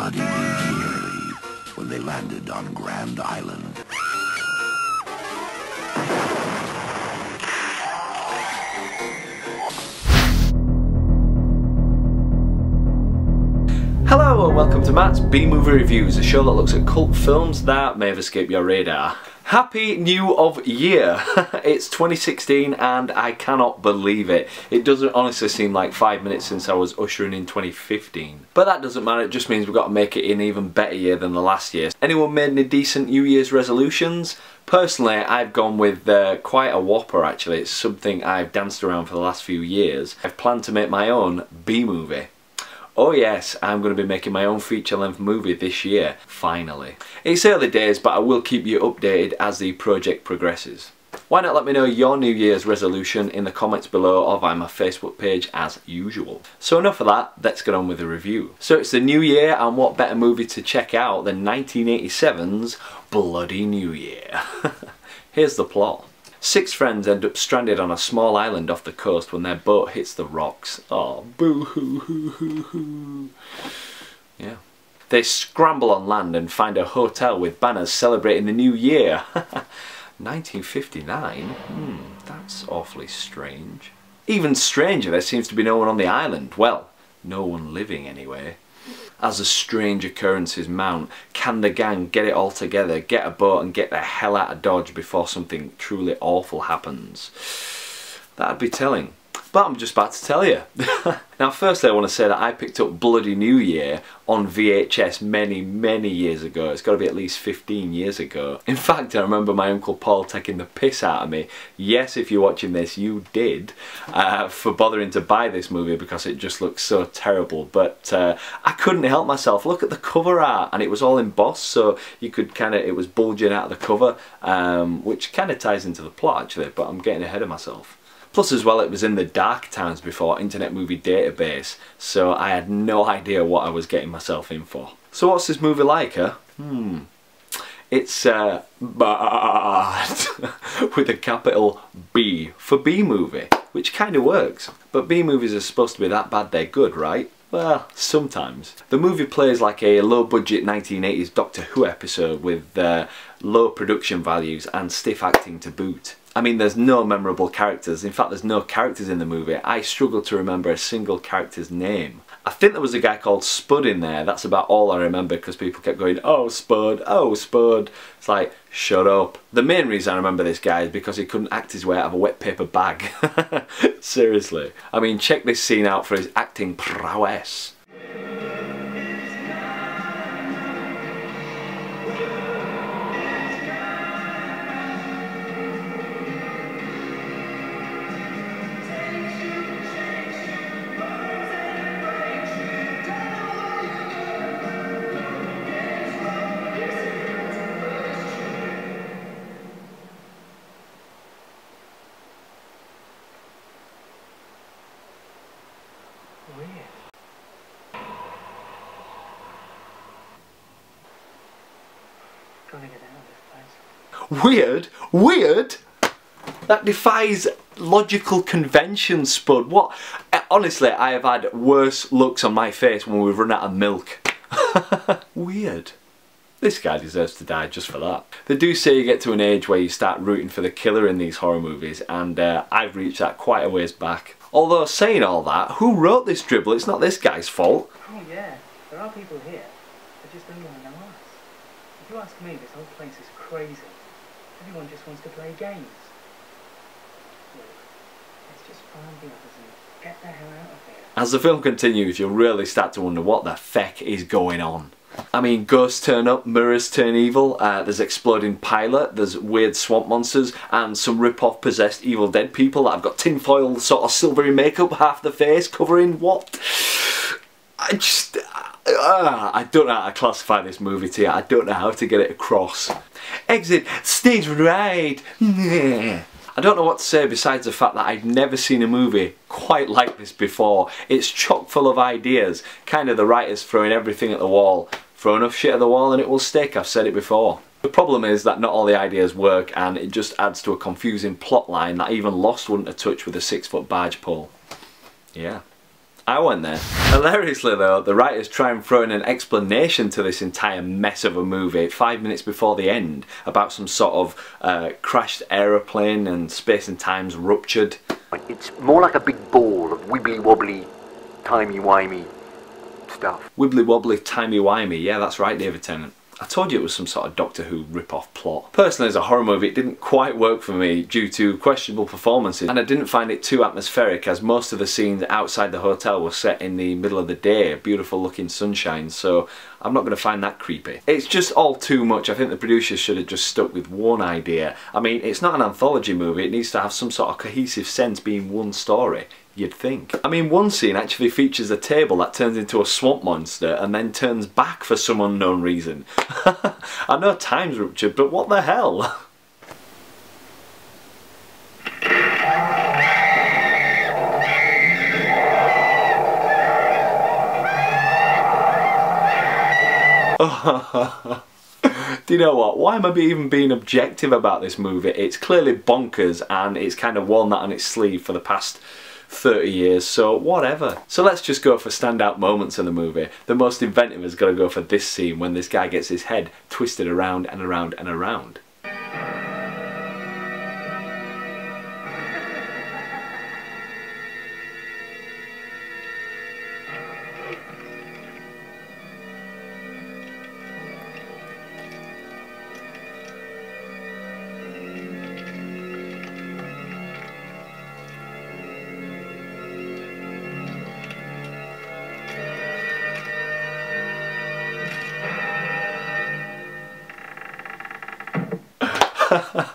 bloody New Year Eve when they landed on Grand Island. Hello and welcome to Matt's B-Movie Reviews, a show that looks at cult films that may have escaped your radar. Happy New of Year! It's 2016 and I cannot believe it. It doesn't honestly seem like 5 minutes since I was ushering in 2015. But that doesn't matter, it just means we've got to make it an even better year than the last year. Anyone made any decent New Year's resolutions? Personally, I've gone with quite a whopper actually. It's something I've danced around for the last few years. I've planned to make my own B-movie. Oh yes, I'm going to be making my own feature-length movie this year, finally. It's early days, but I will keep you updated as the project progresses. Why not let me know your New Year's resolution in the comments below or via my Facebook page as usual. So enough of that, let's get on with the review. So it's the new year, and what better movie to check out than 1987's Bloody New Year. Here's the plot. 6 friends end up stranded on a small island off the coast when their boat hits the rocks. Oh, boo-hoo-hoo-hoo-hoo. Yeah. They scramble on land and find a hotel with banners celebrating the new year. 1959? That's awfully strange. Even stranger, there seems to be no one on the island. Well, no one living anyway. As the strange occurrences mount, can the gang get it all together, get a boat and get the hell out of Dodge before something truly awful happens? That'd be telling. But I'm just about to tell you. Now firstly I want to say that I picked up Bloody New Year on VHS many years ago. It's got to be at least 15 years ago. In fact, I remember my Uncle Paul taking the piss out of me. Yes, if you're watching this, you did. For bothering to buy this movie because it just looks so terrible. But I couldn't help myself. Look at the cover art, and it was all embossed, so you could it was bulging out of the cover, which kind of ties into the plot actually, but I'm getting ahead of myself. Plus as well, it was in the dark times before Internet Movie Database, so I had no idea what I was getting myself in for. So what's this movie like, huh? It's bad with a capital B for B-movie, which kind of works. But B-movies are supposed to be that bad they're good, right? Well, sometimes. The movie plays like a low-budget 1980s Doctor Who episode with low production values and stiff acting to boot. I mean, there's no memorable characters. In fact, there's no characters in the movie. I struggle to remember a single character's name. I think there was a guy called Spud in there. That's about all I remember because people kept going, "Oh, Spud, oh, Spud." It's like, shut up. The main reason I remember this guy is because he couldn't act his way out of a wet paper bag. Seriously. I mean, check this scene out for his acting prowess. Weird? Weird? That defies logical convention, Spud. What? Honestly, I have had worse looks on my face when we've run out of milk. Weird. This guy deserves to die just for that. They do say you get to an age where you start rooting for the killer in these horror movies, and I've reached that quite a ways back. Although saying all that, who wrote this dribble? It's not this guy's fault. Oh yeah, there are people here that just don't want to know us. If you ask me, this whole place is crazy. Everyone just wants to play games. Look, let's just find the others and get the hell out of here. As the film continues, you'll really start to wonder what the feck is going on. I mean, ghosts turn up, mirrors turn evil, there's exploding pilot, there's weird swamp monsters, and some rip-off possessed Evil Dead people that have got tinfoil sort of silvery makeup, half the face covering what? I don't know how to classify this movie to you. I don't know how to get it across. Exit stage right. I don't know what to say besides the fact that I've never seen a movie quite like this before. It's chock full of ideas, kind of the writers throwing everything at the wall. Throw enough shit at the wall and it will stick, I've said it before. The problem is that not all the ideas work, and it just adds to a confusing plot line that even Lost wouldn't have touched with a 6-foot barge pole. Yeah. I went there. Hilariously though, the writers try and throw in an explanation to this entire mess of a movie 5 minutes before the end about some sort of crashed aeroplane and space and time's ruptured. It's more like a big ball of wibbly wobbly, timey-wimey stuff. Wibbly wobbly, timey-wimey, yeah that's right David Tennant. I told you it was some sort of Doctor Who rip-off plot. Personally, as a horror movie, it didn't quite work for me due to questionable performances, and I didn't find it too atmospheric as most of the scenes outside the hotel were set in the middle of the day, beautiful looking sunshine, so I'm not going to find that creepy. It's just all too much. I think the producers should have just stuck with one idea. I mean, it's not an anthology movie, it needs to have some sort of cohesive sense being one story. You'd think. I mean, one scene actually features a table that turns into a swamp monster and then turns back for some unknown reason. I know time's ruptured, but what the hell? Do you know what? Why am I even being objective about this movie? It's clearly bonkers and it's kind of worn that on its sleeve for the past 30 years, so whatever. So let's just go for standout moments in the movie. The most inventive has got to go for this scene when this guy gets his head twisted around and around and around.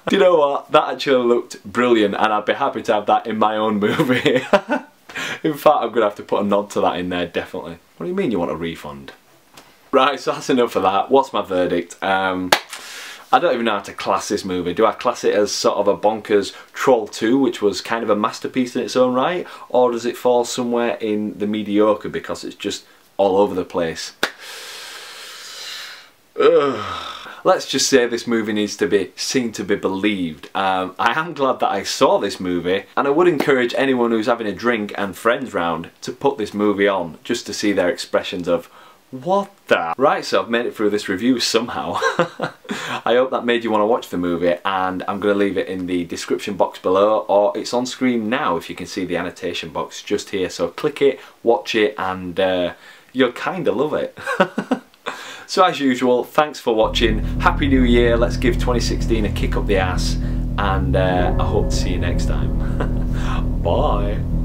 Do you know what? That actually looked brilliant and I'd be happy to have that in my own movie. In fact, I'm going to have to put a nod to that in there, definitely. What do you mean you want a refund? Right, so that's enough of that. What's my verdict? I don't even know how to class this movie. Do I class it as sort of a bonkers Troll 2, which was kind of a masterpiece in its own right? Or does it fall somewhere in the mediocre because it's just all over the place? Ugh. Let's just say this movie needs to be seen to be believed. I am glad that I saw this movie, and I would encourage anyone who's having a drink and friends round to put this movie on just to see their expressions of what the... Right, so I've made it through this review somehow. I hope that made you want to watch the movie, and I'm going to leave it in the description box below, or it's on screen now if you can see the annotation box just here. So click it, watch it, and you'll kind of love it. So as usual, thanks for watching, Happy New Year, let's give 2016 a kick up the ass, and I hope to see you next time. Bye!